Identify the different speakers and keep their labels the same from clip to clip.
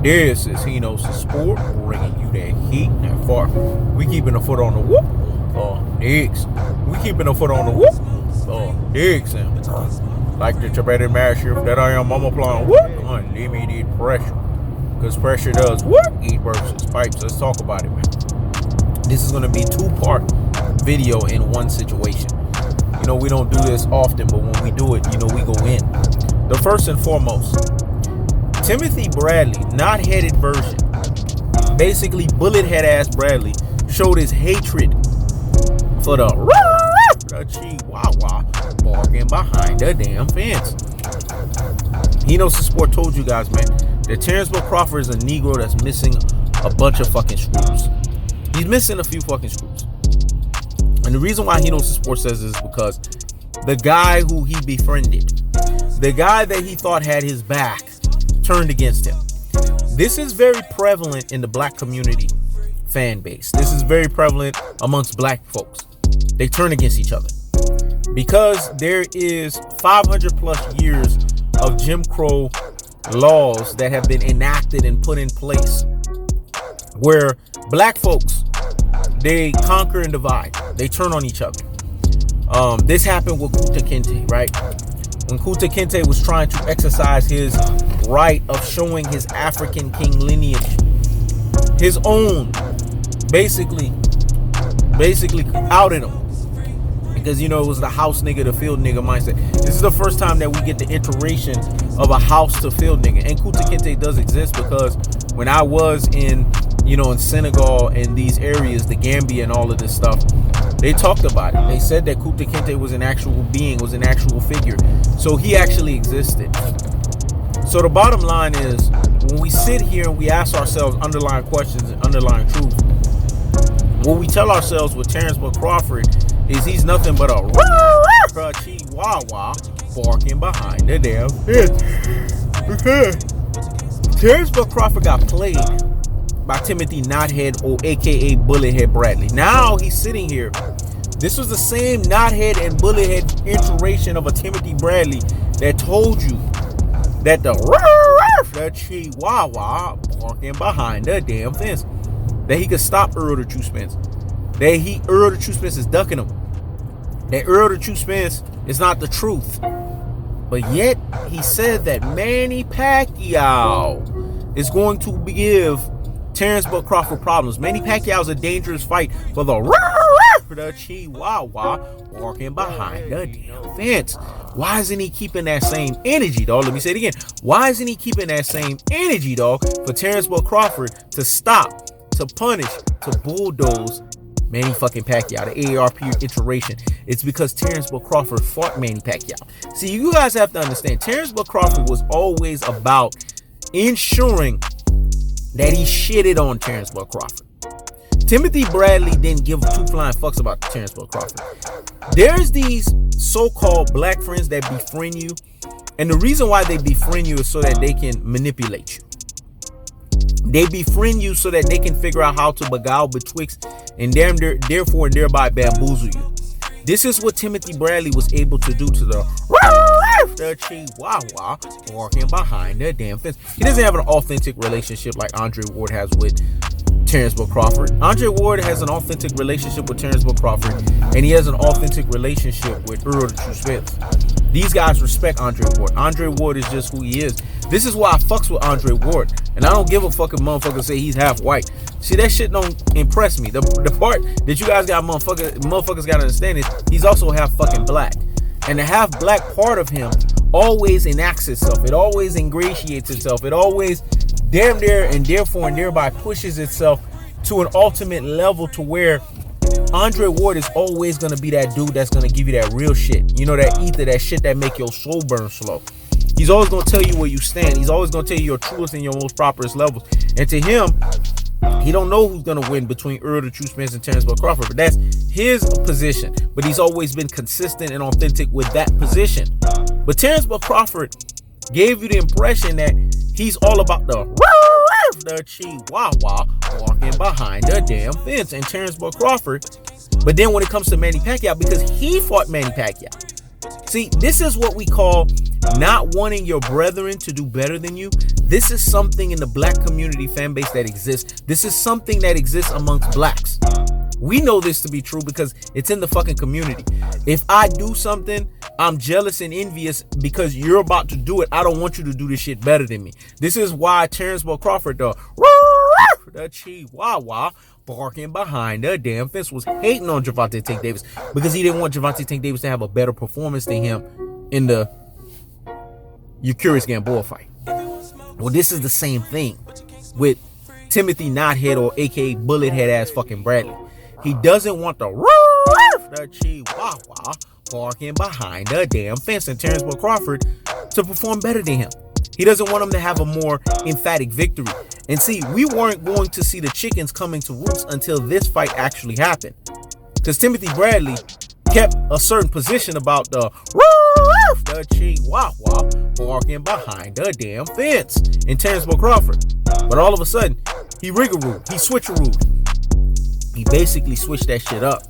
Speaker 1: This is He Knows the Sport, bringing you that heat and far. We keeping the foot on the whoop. Niggas. We keeping the foot on the whoop. Niggas. And like the Tibetan master that I am, I'm applying whoop. Unlimited pressure. Because pressure does what? Eat versus pipes. Let's talk about it, man. This is going to be 2-part video in one situation. You know, we don't do this often, but when we do it, you know, we go in. The first and foremost, Timothy Bradley, not headed version, basically bullet head ass Bradley, showed his hatred for the Chihuahua barking behind the damn fence. He Knows the Sport told you guys, man, that Terrence Crawford is a Negro that's missing a bunch of fucking screws. He's missing a few fucking screws. And the reason why He Knows the Sport says this is because the guy who he befriended, the guy that he thought had his back, turned against him. This is very prevalent in the black community fan base. This is very prevalent amongst black folks. They turn against each other because there is 500 plus years of Jim Crow laws that have been enacted and put in place where black folks, they conquer and divide. They turn on each other. This happened with Kunta Kinte, right? When Kunta Kinte was trying to exercise his right of showing his African king lineage, his own, basically outed him. Because, you know, it was the house nigga to field nigga mindset. This is the first time that we get the iteration of a house to field nigga. And Kunta Kinte does exist because when I was in, you know, in Senegal and these areas, the Gambia and all of this stuff, they talked about it. They said that Kunta Kinte was an actual being, was an actual figure. So he actually existed. So the bottom line is, when we sit here and we ask ourselves underlying questions and underlying truth, what we tell ourselves with Terrence Crawford is he's nothing but a Chihuahua barking behind the damn fence. Terrence Crawford got played by Timothy Knothead, or aka Bullethead Bradley. Now he's sitting here. This was the same Knothead and Bullethead iteration of a Timothy Bradley that told you that the Chihuahua barking behind the damn fence, that he could stop Errol the True Spence. That Errol the True Spence is ducking him. That Errol the True Spence is not the truth. But yet he said that Manny Pacquiao is going to give Terrence Crawford problems. Manny Pacquiao is a dangerous fight for the Chihuahua walking behind the damn fence. Why isn't he keeping that same energy, dog? Let me say it again. Why isn't he keeping that same energy, dog, for Terrence Crawford to stop, to punish, to bulldoze Manny fucking Pacquiao, the AARP iteration? It's because Terrence Crawford fought Manny Pacquiao. See, you guys have to understand, Terrence Crawford was always about ensuring that he shitted on Terrence Crawford. Timothy Bradley didn't give 2 flying fucks about Terrence Crawford. There's these so-called black friends that befriend you, and the reason why they befriend you is so that they can manipulate you. They befriend you so that they can figure out how to beguile betwixt and therefore and thereby bamboozle you. This is what Timothy Bradley was able to do to the Chihuahua walking behind the damn fence. He doesn't have an authentic relationship like Andre Ward has with Terrence Crawford. Andre Ward has an authentic relationship with Terrence Crawford, and he has an authentic relationship with Errol the True Spence. These guys respect Andre Ward. Andre Ward is just who he is. This is why I fucks with Andre Ward, and I don't give a fucking motherfucker say he's half white. See, that shit don't impress me. The part that you guys got motherfuckers gotta understand is he's also half fucking black, and the half black part of him always enacts itself. It always ingratiates itself. It always damn near and therefore and thereby pushes itself to an ultimate level to where Andre Ward is always going to be that dude that's going to give you that real shit. You know, that ether, that shit that make your soul burn slow. He's always going to tell you where you stand. He's always going to tell you your truest and your most properest levels. And to him, he don't know who's going to win between Errol the True Spence and Terrence Crawford. But that's his position. But he's always been consistent and authentic with that position. But Terrence Crawford gave you the impression that he's all about the Chihuahua walking behind the damn fence and Terrence Crawford. But then when it comes to Manny Pacquiao, because he fought Manny Pacquiao. See, this is what we call not wanting your brethren to do better than you, this is something in the black community fan base that exists. This is something that exists amongst blacks. We know this to be true because it's in the fucking community. If I do something, I'm jealous and envious because you're about to do it. I don't want you to do this shit better than me. This is why Terrence Crawford, the Chihuahua, barking behind the damn fence, was hating on Gervonta Tank Davis because he didn't want Gervonta Tank Davis to have a better performance than him in the Curious Gamboa fight. Well, this is the same thing with Timothy Knothead, or aka Bullet Head ass fucking Bradley. He doesn't want the Chihuahua barking behind the damn fence and Terrence Crawford to perform better than him. He doesn't want him to have a more emphatic victory. And see, we weren't going to see the chickens coming to roost until this fight actually happened. Because Timothy Bradley kept a certain position about the Chihuahua barking behind the damn fence in Terrence Crawford. But all of a sudden, he riggarooed, he switcherooed. He basically switched that shit up.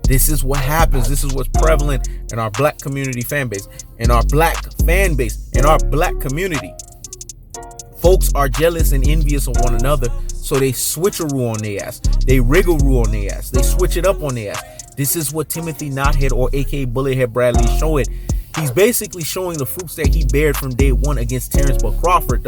Speaker 1: This is what happens. This is what's prevalent in our black community fan base, in our black fan base, in our black community. Folks are jealous and envious of one another, so they switcheroo on their ass. They riggaroo on their ass. They switch it up on their ass. This is what Timothy Knothead, or aka Bullethead Bradley, is showing. He's basically showing the fruits that he bared from day one against Terrence Crawford.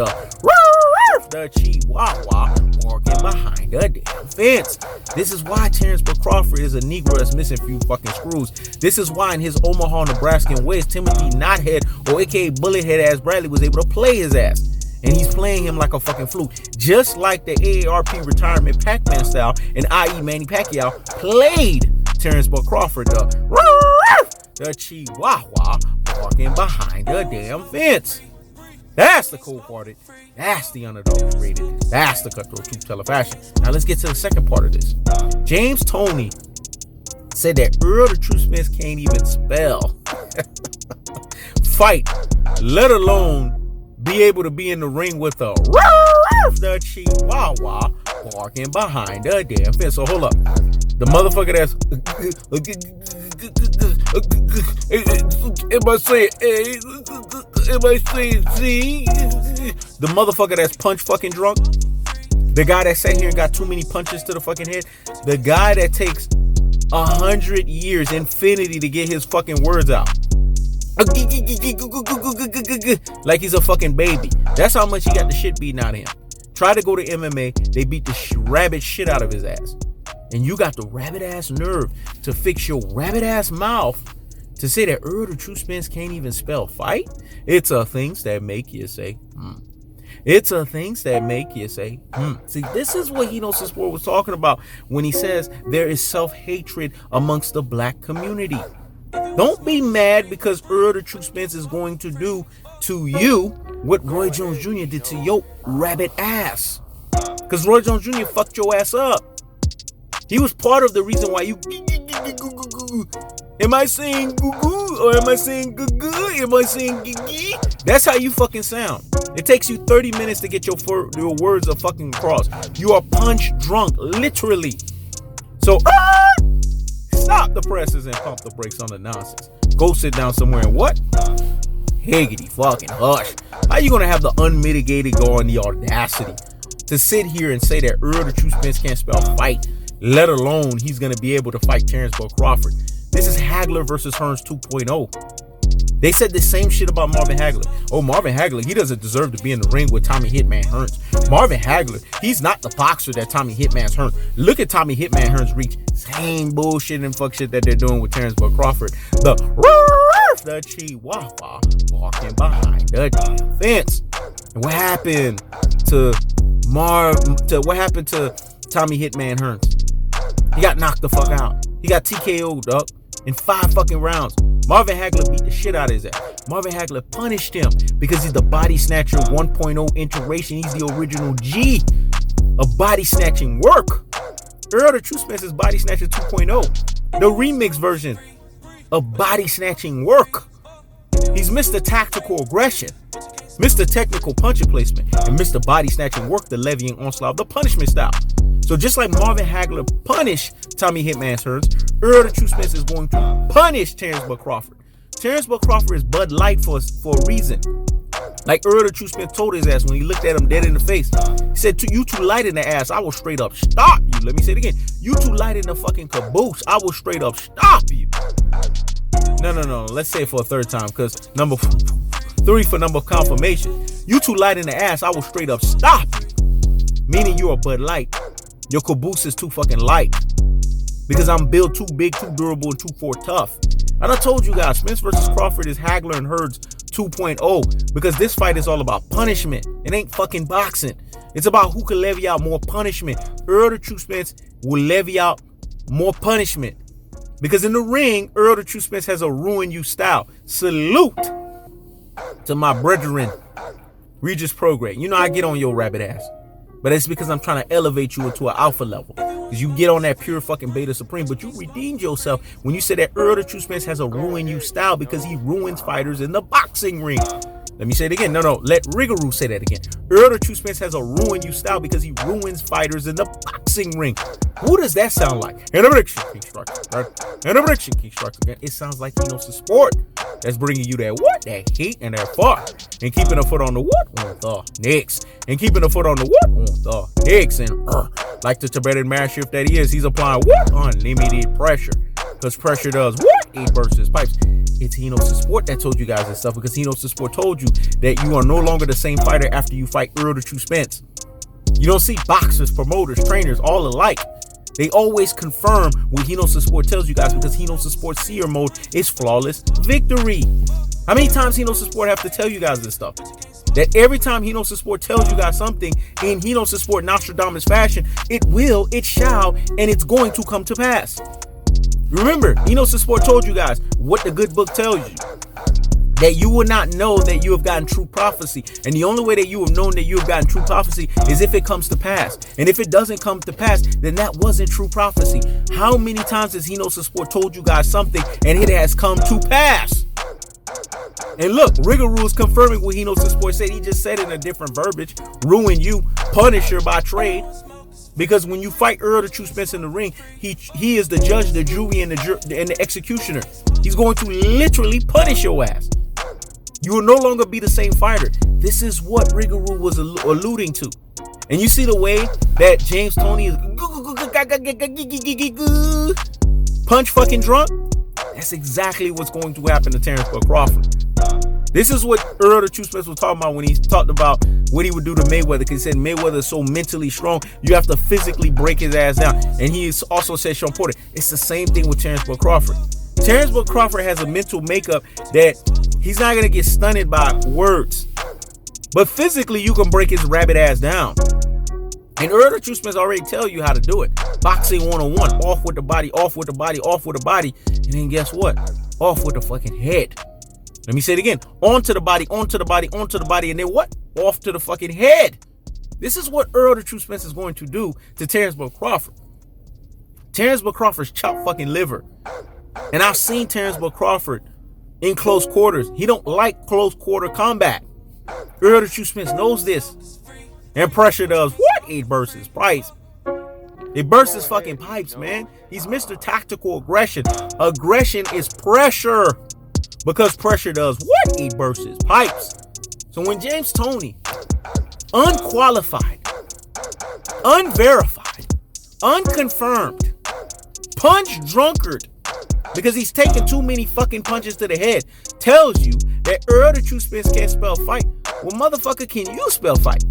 Speaker 1: The Chihuahua walking behind the damn fence. This is why Terrence Crawford is a Negro that's missing a few fucking screws. This is why in his Omaha, Nebraskan ways, Timothy Knothead, or aka Bullethead ass Bradley, was able to play his ass. And he's playing him like a fucking flute. Just like the AARP retirement Pac-Man style, and i.e. Manny Pacquiao played Terrence Crawford. The Chihuahua walking behind the damn fence. That's the cold parted. That's the underdog rated. That's the cutthroat truth teller fashion. Now let's get to the second part of this. James Toney said that Errol the True Spence can't even spell fight, let alone be able to be in the ring with the Chihuahua barking behind the damn fence. So hold up. The motherfucker that's the motherfucker that's punch fucking drunk, the guy that sat here and got too many punches to the fucking head, the guy that takes 100 years, infinity, to get his fucking words out, like he's a fucking baby. That's how much he got the shit beaten out of him. Try to go to MMA, they beat the rabbit shit out of his ass. And you got the rabbit ass nerve to fix your rabbit ass mouth to say that Errol the True Spence can't even spell fight? It's a things that make you say, It's a things that make you say, See, this is what Hino Sport was talking about when he says there is self-hatred amongst the black community. Don't be mad because Errol the True Spence is going to do to you what Roy Jones Jr. did to your rabbit ass. Because Roy Jones Jr. fucked your ass up. He was part of the reason why you... Am I saying goo-goo or am I saying goo-goo? Am I saying gee-gee? That's how you fucking sound. It takes you 30 minutes to get your words of fucking across. You are punch drunk, literally. So, stop the presses and pump the brakes on the nonsense. Go sit down somewhere and what? Higgity fucking hush. How you gonna have the unmitigated go and the audacity to sit here and say that Errol the True Spence can't spell fight, let alone he's going to be able to fight Terrence Crawford? This is Hagler versus Hearns 2.0. They said the same shit about Marvin Hagler. Oh, Marvin Hagler, he doesn't deserve to be in the ring with Tommy Hitman Hearns. Marvin Hagler, he's not the boxer that Tommy Hitman's Hearns. Look at Tommy Hitman Hearns' reach. Same bullshit and fuck shit that they're doing with Terrence Crawford. The Chihuahua walking behind the damn fence. And what happened to Tommy Hitman Hearns? He got knocked the fuck out. He got TKO'd up in 5 fucking rounds. Marvin Hagler beat the shit out of his ass. Marvin Hagler punished him because he's the body snatcher 1.0 iteration. He's the original G of body snatching work. Errol the True Spence is body snatcher 2.0, the remix version of body snatching work. He's Mr. Tactical Aggression, Mr. Technical Punching Placement, and Mr. Body Snatching Work, the levying onslaught, the punishment style. So just like Marvin Hagler punished Tommy Hitman Hearns, Errol the True Spence is going to punish Terrence Crawford Terrence Bud Crawford is Bud Light for a reason. Like Errol Spence told his ass when he looked at him dead in the face. He said, "You too light in the ass. I will straight up stop you." Let me say it again. "You too light in the fucking caboose. I will straight up stop you." No. Let's say it for a third time, because number 3 for number confirmation. "You too light in the ass. I will straight up stop you." Meaning you're a Bud Light. Your caboose is too fucking light. Because I'm built too big, too durable, and too tough. And I told you guys, Spence versus Crawford is Hagler and Hurd's 2.0, because this fight is all about punishment. It ain't fucking boxing. It's about who can levy out more punishment. Errol Spence will levy out more punishment, because in the ring, Errol Spence has a ruin you style. Salute to my brethren, Regis Prograde. You know I get on your rabbit ass, but it's because I'm trying to elevate you into an alpha level. Because you get on that pure fucking beta supreme, but you redeemed yourself when you said that Errol Spence has a ruin you style because he ruins fighters in the boxing ring. Let me say it again. No. Let Rigorou say that again. Errol Spence has a ruin you style because he ruins fighters in the boxing ring. Who does that sound like? And a prediction key strikes. Right? And a prediction key strikes again. It sounds like he knows the sport. That's bringing you that what? That heat and that fuck. And keeping a foot on the what? On the Knicks. And keeping a foot on the what? On the Knicks. And like the Tibetan master that he is, he's applying what? Unlimited pressure. Because pressure does what? It bursts his pipes. It's He Knows the Sport that told you guys this stuff, because He Knows the Sport told you that you are no longer the same fighter after you fight Errol Spence. You don't see boxers, promoters, trainers all alike. They always confirm what He Knows the Sport tells you guys, because He Knows the Sport seer mode is flawless victory. How many times He Knows the Sport have to tell you guys this stuff? That every time He Knows the Sport tells you guys something in He Knows the Sport Nostradamus fashion, it will, it shall, and it's going to come to pass. Remember, He Knows the Sport told you guys what the good book tells you. That you will not know that you have gotten true prophecy. And the only way that you have known that you have gotten true prophecy is if it comes to pass. And if it doesn't come to pass, then that wasn't true prophecy. How many times has He Knows the Sport told you guys something and it has come to pass? And look, Rigorou is confirming what He Knows the Sport said. He just said it in a different verbiage. Ruin you, Punisher by trade. Because when you fight Errol Spence in the ring, he is the judge, the jury, and the executioner. He's going to literally punish your ass. You will no longer be the same fighter. This is what Rigorou was alluding to. And you see the way that James Toney is punch fucking drunk? That's exactly what's going to happen to Terrence Bud Crawford. This is what Errol Spence was talking about when he talked about what he would do to Mayweather, because he said Mayweather is so mentally strong, you have to physically break his ass down. And he also said, Sean Porter, it's the same thing with Terrence Bud Crawford. Terrence Bud Crawford has a mental makeup that he's not going to get stunned by words. But physically, you can break his rabbit ass down. And Errol Spence already tell you how to do it. Boxing 101, off with the body, off with the body, off with the body. And then guess what? Off with the fucking head. Let me say it again. Onto the body, onto the body, onto the body, and then what? Off to the fucking head. This is what Errol Spence is going to do to Terrence Bud Crawford. Terrence Bud Crawford's chopped fucking liver. And I've seen Terrence Bud Crawford in close quarters. He don't like close quarter combat. Errol Spence knows this. And pressure does what? It bursts his pipes. It bursts his fucking pipes, man. He's Mr. Tactical Aggression. Aggression is pressure. Because pressure does what? It bursts his pipes. So when James Toney, unqualified, unverified, unconfirmed, punch drunkard, because he's taking too many fucking punches to the head, tells you that Errol Spence can't spell fight, well, motherfucker, can you spell fight?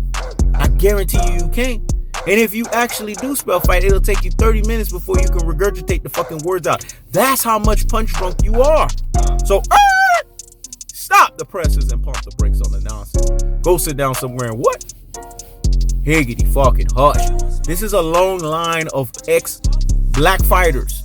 Speaker 1: I guarantee you can. And if you actually do spell fight, it'll take you 30 minutes before you can regurgitate the fucking words out. That's how much punch drunk you are. So, stop the presses and pump the brakes on the nonsense. Go sit down somewhere and what? Higgity fucking hush. This is a long line of ex-black fighters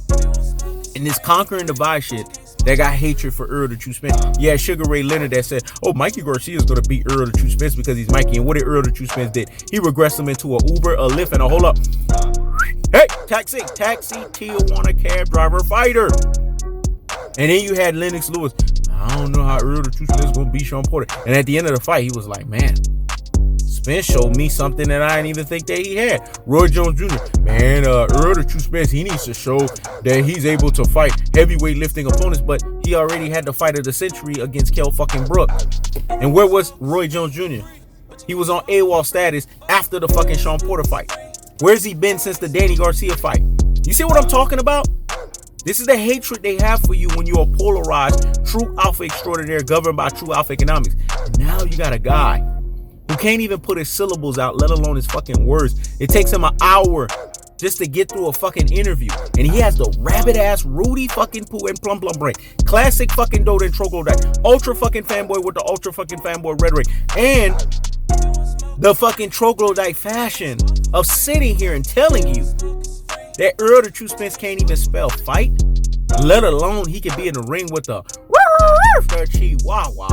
Speaker 1: in this conquer and divide shit that got hatred for Errol Spence. Yeah, Sugar Ray Leonard that said, oh, Mikey Garcia is going to beat Errol Spence because he's Mikey. And what did Errol Spence did? He regressed him into an Uber, a Lyft, and a hold up. Hey, taxi, Tijuana cab driver fighter. And then you had Lennox Lewis. I don't know how Errol Spence is going to beat Sean Porter. And at the end of the fight, he was like, man, Spence showed me something that I didn't even think that he had. Roy Jones Jr. Man, Errol the True Spence, he needs to show that he's able to fight heavyweight lifting opponents, but he already had the fight of the century against Kell fucking Brook. And where was Roy Jones Jr.? He was on AWOL status after the fucking Sean Porter fight. Where's he been since the Danny Garcia fight? You see what I'm talking about? This is the hatred they have for you when you're a polarized, true alpha extraordinaire governed by true alpha economics. And now you got a guy who can't even put his syllables out, let alone his fucking words. It takes him an hour just to get through a fucking interview. And he has the rabbit ass Rudy fucking poo and plum brain. Classic fucking Doda and troglodyte. Ultra fucking fanboy with the ultra fucking fanboy rhetoric. And the fucking troglodyte fashion of sitting here and telling you that Errol the True Spence can't even spell fight, let alone he could be in the ring with the chihuahua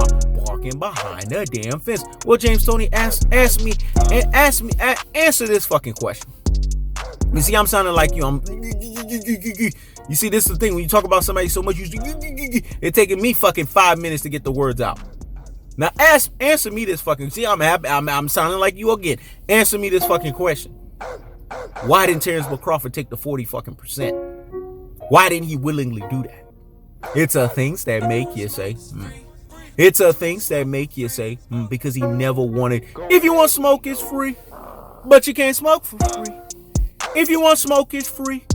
Speaker 1: barking behind the damn fence. Well, James Toney answer this fucking question. You see, I'm sounding like you. You see, this is the thing. When you talk about somebody so much, it's taking me fucking 5 minutes to get the words out. Now, answer me this fucking. See, I'm sounding like you again. Answer me this fucking question. Why didn't Terrence Crawford take the 40 fucking percent? Why didn't he willingly do that? It's a things that make you say, It's a things that make you say, because he never wanted. If you want smoke, it's free, but you can't smoke for free. If you want smoke, it's free,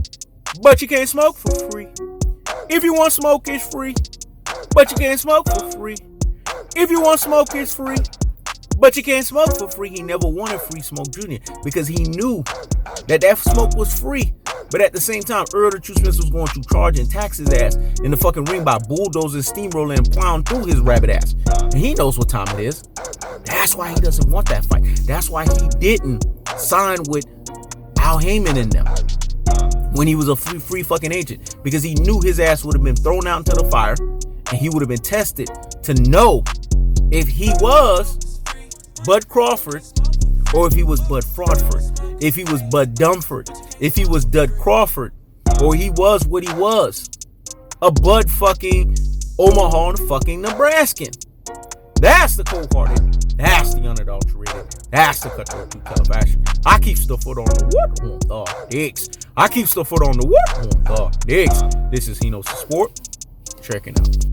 Speaker 1: but you can't smoke for free. If you want smoke, it's free, but you can't smoke for free. If you want smoke, it's free, but you can't smoke for free. He never wanted Free Smoke Jr. because he knew that smoke was free. But at the same time, Errol the True Spence was going to charge and tax his ass in the fucking ring by bulldozing, steamrolling, and plowing through his rabbit ass. And he knows what time it is. That's why he doesn't want that fight. That's why he didn't sign with Al Heyman in them when he was a free fucking agent, because he knew his ass would have been thrown out into the fire and he would have been tested to know if he was Bud Crawford or if he was Bud Fraudford, if he was Bud Dumford, if he was Dud Crawford, or he was what he was, a Bud fucking Omaha fucking Nebraskan. That's the cold-hearted, that's the unadulterated, that's the cutthroat too tough action. I keep the foot on the what on the dicks. I keep the foot on the what on the dicks. This is He Knows the Sport. Checking out.